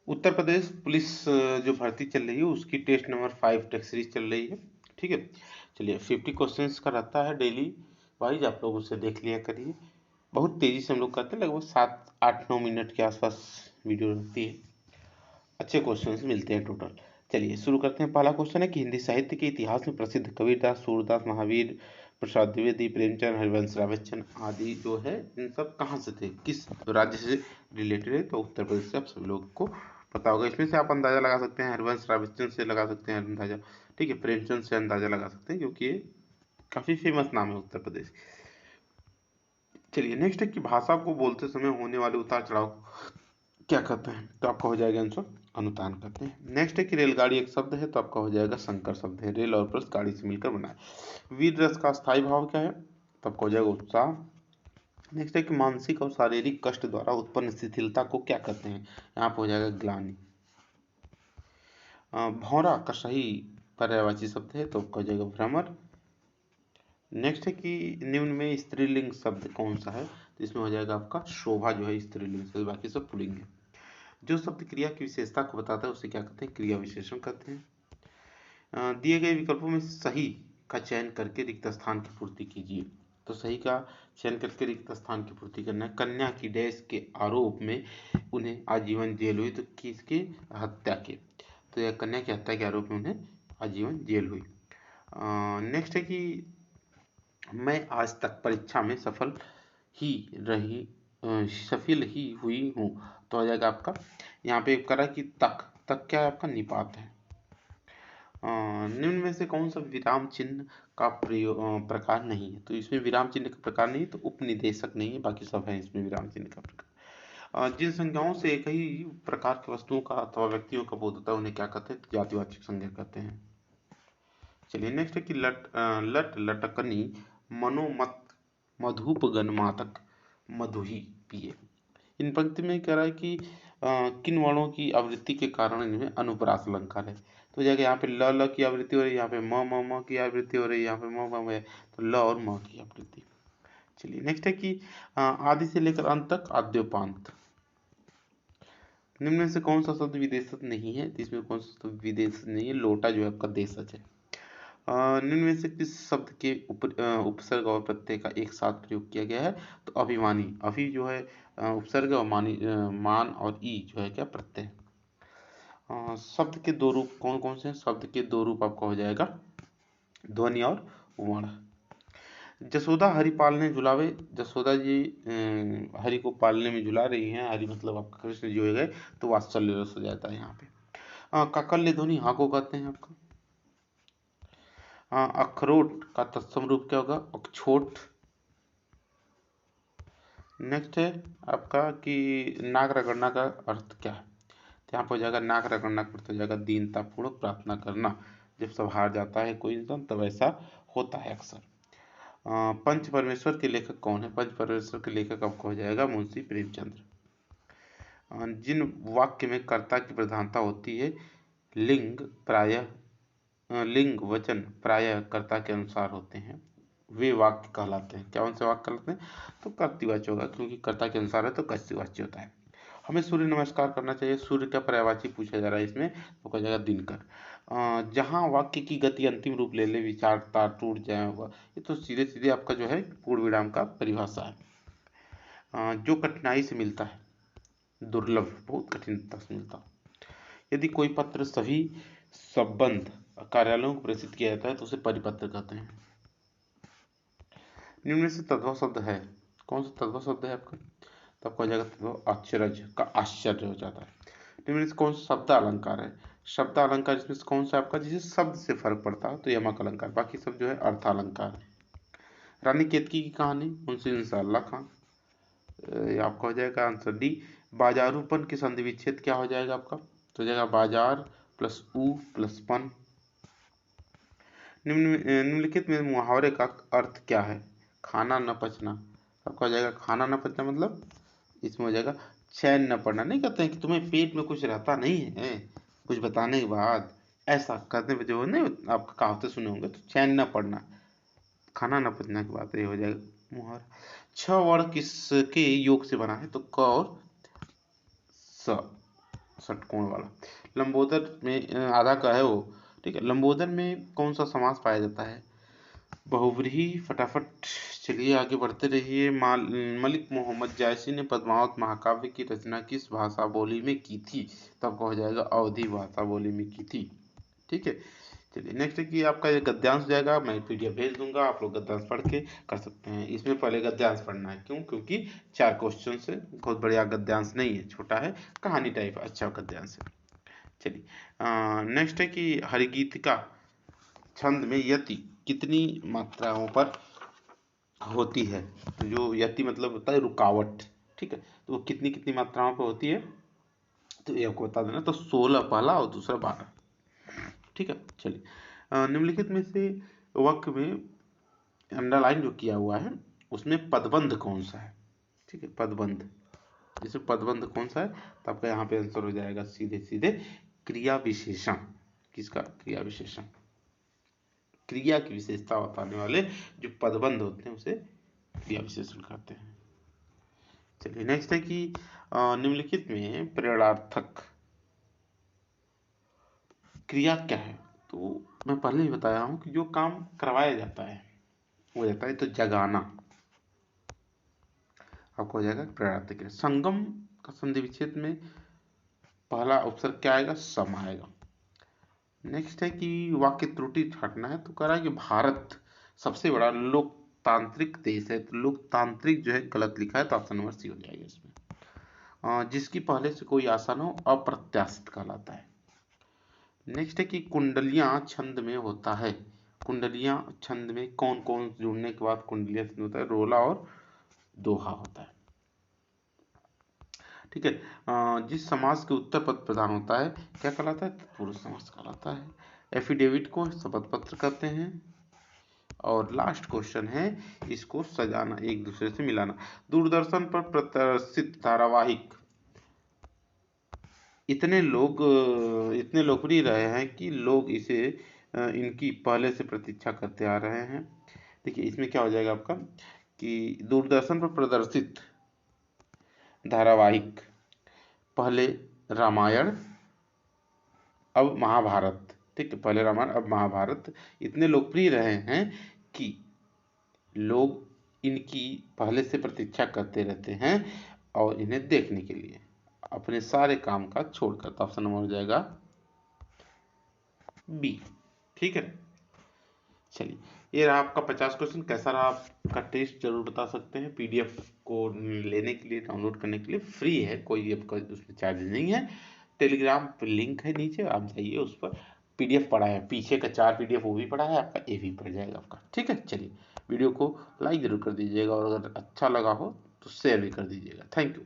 Uttar Pradesh police जो भर्ती चल रही है उसकी टेस्ट नंबर 5 टेस्ट सीरीज चल रही है। ठीक है, चलिए 50 क्वेश्चंस का रहता है डेली वाइज, आप लोग उसे देख लिया करिए। बहुत तेजी से हम लोग करते हैं, लगभग 7 8 9 मिनट के आसपास वीडियो रहती है। अच्छे क्वेश्चंस मिलते हैं टोटल। चलिए शुरू करते हैं। पहला क्वेश्चन है कि हिंदी साहित्य के इतिहास में प्रसिद्ध कबीरदास, सूरदास, महावीर प्रसाद द्विवेदी, प्रेमचंद, हरिवंश रायबच्चन आदि जो है इन सब कहाँ से थे, किस राज्य से रिलेटेड है? तो उत्तर प्रदेश से आप सभी लोगों को पता होगा। इसमें से आप अंदाजा लगा सकते हैं, हरिवंश रायबच्चन से लगा सकते हैं अंदाजा। ठीक है, प्रेमचंद से अंदाजा लगा सकते हैं क्योंकि ये काफी फेमस नाम है उत्तर प्रदेश। चलिए नेक्स्ट है कि भाषा को बोलते समय होने वाले उतार चढ़ाव क्या कहते हैं? तो आपका हो जाएगा आंसर अनुतान कहते हैं। नेक्स्ट है कि रेलगाड़ी एक शब्द है, तो आपका हो जाएगा संकर शब्द है। रेल और प्लस गाड़ी से मिलकर बना है। वीर रस का स्थायी भाव क्या है? तो आपका हो जाएगा उत्साह। नेक्स्ट है कि मानसिक और शारीरिक कष्ट द्वारा उत्पन्न शिथिलता को क्या कहते हैं? यहाँ पे हो जाएगा ग्लानि। भौरा का सही पर्यायवाची शब्द है, तो आपका हो जाएगा भ्रमर। नेक्स्ट है कि निम्न में स्त्रीलिंग शब्द कौन सा है? तो इसमें हो जाएगा आपका शोभा जो है स्त्रीलिंग से, बाकी सब पुल्लिंग है। जो शब्द क्रिया की विशेषता को बताता है उसे क्या कहते हैं? क्रिया विशेषण कहते हैं। दिए गए विकल्पों में सही का चयन करके रिक्त स्थान की पूर्ति कीजिए। तो सही का चयन करके रिक्त स्थान की पूर्ति करना है। कन्या की डैश के आरोप में उन्हें आजीवन जेल हुई, तो किसकी हत्या के? तो यह कन्या की हत्या के आरोप में उन्हें आजीवन जेल हुई। नेक्स्ट है कि मैं आज तक परीक्षा में सफल ही हुई हूँ, तो आ जाएगा आपका यहाँ पे करा कि तक तक क्या है आपका निपात है। निम्न में से कौन सा विराम चिन्ह का प्रकार नहीं है? तो इसमें विराम चिन्ह का प्रकार नहीं है, तो उपनिदेशक नहीं है, बाकी सब है इसमें विराम चिन्ह का प्रकार। जिन संज्ञाओं से एक ही प्रकार की वस्तुओं का अथवा व्यक्तियों का बोध होता है उन्हें क्या कहते हैं? तो जातिवाचक संज्ञा कहते हैं। चलिए नेक्स्ट है कि लट लटकनी मनोमत मधुप गणमातक मधुही पिए। इन पंक्ति में कह रहा है कि किन वर्णों की आवृत्ति के कारण इनमें अनुप्रास अलंकार है? तो जाएगा यहाँ पे ल ल की आवृत्ति हो रही है, यहाँ पे म की आवृत्ति हो रही है, यहाँ पे म है, तो ल और म की आवृत्ति। चलिए नेक्स्ट है कि आदि से लेकर अंत तक आद्योपांत। निम्न में से कौन सा शब्द विदेशज नहीं है? तो इसमें कौन सा शब्द विदेशज नहीं है? लोटा जो है आपका देशज है। निम्न में से किस शब्द के उपसर्ग और प्रत्यय का एक साथ प्रयोग किया गया है? तो अभिमानी, अभी जो है उपसर्ग और मान और ई जो है क्या प्रत्यय। शब्द के दो रूप कौन कौन से हैं? शब्द के दो रूप आपका हो जाएगा ध्वनि और वर्ण। जसोदा हरि पालने झुलावे, जसोदा जी हरि को पालने में झुला रही हैं, हरि मतलब आपका कृष्ण जी हो गए, तो वात्सल्य रस हो जाता है यहाँ पे। काकल्य ध्वनि हाँ को कहते हैं आपका। अखरोट का तत्सम रूप क्या होगा? अक्षोट। नेक्स्ट है आपका कि नाक रगड़ना का अर्थ क्या है? तो यहाँ पर हो जाएगा नाक रगड़ना का अर्थ हो जाएगा दीनतापूर्वक प्रार्थना करना। जब सब हार जाता है कोई इंसान तब ऐसा होता है अक्सर। पंच परमेश्वर के लेखक कौन है? पंच परमेश्वर के लेखक आपको हो जाएगा मुंशी प्रेमचंद्र। जिन वाक्य में कर्ता की प्रधानता होती है, लिंग वचन प्रायः कर्ता के अनुसार होते हैं, वे वाक्य कहलाते हैं। कौन से वाक्य कहलाते हैं? तो कर्तृवाच्य होगा, क्योंकि कर्ता के अनुसार है तो कर्तृवाच्य होता है। हमें सूर्य नमस्कार करना चाहिए, सूर्य का पर्यायवाची पूछा जा रहा है इसमें, तो कहा जाएगा दिनकर। जहाँ वाक्य की गति अंतिम रूप ले ले, विचारता टूट जाए होगा, ये तो सीधे सीधे आपका जो है पूर्ण विराम का परिभाषा है। जो कठिनाई से मिलता है, दुर्लभ, बहुत कठिनता से मिलता है। यदि कोई पत्र सभी संबंध कार्यालयों को प्रेषित किया जाता है तो उसे परिपत्र कहते हैं। निम्न में से तद्भव शब्द है, कौन सा तद्भव शब्द है आपका? तो आपको हो जाएगा तद्भव आश्चर्य का आश्चर्य हो जाता है। निम्न में से कौन सा शब्द अलंकार है? शब्द अलंकार इसमें से कौन सा आपका जिसे शब्द से फर्क पड़ता है? तो यमक अलंकार, बाकी सब जो है अर्थ अलंकार है। रानी केतकी की कहानी मुंशी इंशाअल्लाह खां, आपका हो जाएगा आंसर डी। बाजारूपन के संधि विच्छेद क्या हो जाएगा आपका? तो हो जाएगा बाजार प्लस ऊ प्लस पन। निम्नलिखित में मुहावरे का अर्थ क्या है? खाना न पचना, आपका हो जाएगा खाना न पचना मतलब इसमें हो जाएगा चैन न पड़ना। नहीं कहते हैं कि तुम्हें पेट में कुछ रहता नहीं है कुछ बताने के बाद, ऐसा कहते हैं जो नहीं आप कहावतें सुने होंगे, तो चैन न पड़ना, खाना न पचना की बात, ये हो जाएगा मुहावरा। 6 वर्ण किसके योग से बना है? तो क और स। षटकोण वाला। लंबोदर में आधा का है वो, ठीक है। लंबोदर में कौन सा समास पाया जाता है? बहुव्रीहि। फटाफट चलिए आगे बढ़ते रहिए। मलिक मोहम्मद जायसी ने पद्मावत महाकाव्य की रचना किस भाषा बोली में की थी? तो आपका हो जाएगा अवधी भाषा बोली में की थी, ठीक है। चलिए नेक्स्ट है कि आपका ये गद्यांश हो जाएगा, मैं पीडीएफ भेज दूंगा, आप लोग गद्यांश पढ़ के कर सकते हैं। इसमें पहले गद्यांश पढ़ना है, क्यों? क्योंकि 4 क्वेश्चन से, बहुत बढ़िया गद्यांश नहीं है, छोटा है, कहानी टाइप अच्छा गद्यांश है। चलिए नेक्स्ट है कि हरिगीतिका छंद में यति कितनी मात्राओं पर होती है? तो जो यति मतलब होता है रुकावट, ठीक है, तो वो कितनी कितनी मात्राओं पर होती है? तो ये आपको बता देना। तो 16 पहला और दूसरा 12, ठीक है। चलिए निम्नलिखित में से वाक्य में अंडरलाइन जो किया हुआ है उसमें पदबंध कौन सा है? ठीक है, पदबंध, इसमें पदबंध कौन सा है? तो आपका यहाँ पे आंसर हो जाएगा सीधे सीधे क्रिया विशेषण। किसका? क्रिया विशेषण। क्रिया की विशेषता बताने वाले जो पदबंध होते हैं उसे क्रिया विशेषण कहते हैं। चलिए नेक्स्ट है कि निम्नलिखित में प्रेरणार्थक क्रिया क्या है? तो मैं पहले ही बताया हूं कि जो काम करवाया जाता है वो जाता है, तो जगाना आपको हो जाएगा प्रेरणार्थक क्रिया। संगम का संधि विच्छेद में पहला अवसर क्या आएगा? सम आएगा। नेक्स्ट है कि वाक्य त्रुटि हटना है, तो कह रहा है कि भारत सबसे बड़ा लोकतांत्रिक देश है, तो लोकतांत्रिक जो है गलत लिखा है, तो ऑप्शन नंबर सी हो जाएगा इसमें। जिसकी पहले से कोई आशा न हो अप्रत्याशित कहलाता है। नेक्स्ट है कि कुंडलियां छंद में होता है। कुंडलियां छंद में कौन कौन जुड़ने के बाद कुंडलियां छंद होता है? रोला और दोहा होता है, ठीक है। जिस समास के उत्तर पद प्रधान होता है क्या कहलाता है? तत्पुरुष समास कहलाता है। एफिडेविट को शपथ पत्र कहते हैं। और लास्ट क्वेश्चन है, इसको सजाना, एक दूसरे से मिलाना। दूरदर्शन पर प्रदर्शित धारावाहिक इतने लोकप्रिय रहे हैं कि लोग इसे इनकी पहले से प्रतीक्षा करते आ रहे हैं। देखिए इसमें क्या हो जाएगा आपका कि दूरदर्शन पर प्रदर्शित धारावाहिक पहले रामायण अब महाभारत, ठीक है, पहले रामायण अब महाभारत इतने लोकप्रिय रहे हैं कि लोग इनकी पहले से प्रतीक्षा करते रहते हैं और इन्हें देखने के लिए अपने सारे काम काज छोड़कर। तो ऑप्शन नंबर हो जाएगा बी, ठीक है। चलिए ये रहा आपका 50 क्वेश्चन। कैसा रहा आपका टेस्ट जरूर बता सकते हैं। पीडीएफ को लेने के लिए, डाउनलोड करने के लिए फ्री है, कोई आपका उसमें चार्ज नहीं है। टेलीग्राम पे लिंक है नीचे, आप जाइए उस पर। पीडीएफ पड़ा है, पीछे का 4 पीडीएफ वो भी पड़ा है, आपका ये भी पड़ जाएगा आपका, ठीक है। चलिए वीडियो को लाइक जरूर कर दीजिएगा और अगर अच्छा लगा हो तो शेयर भी कर दीजिएगा। Thank you.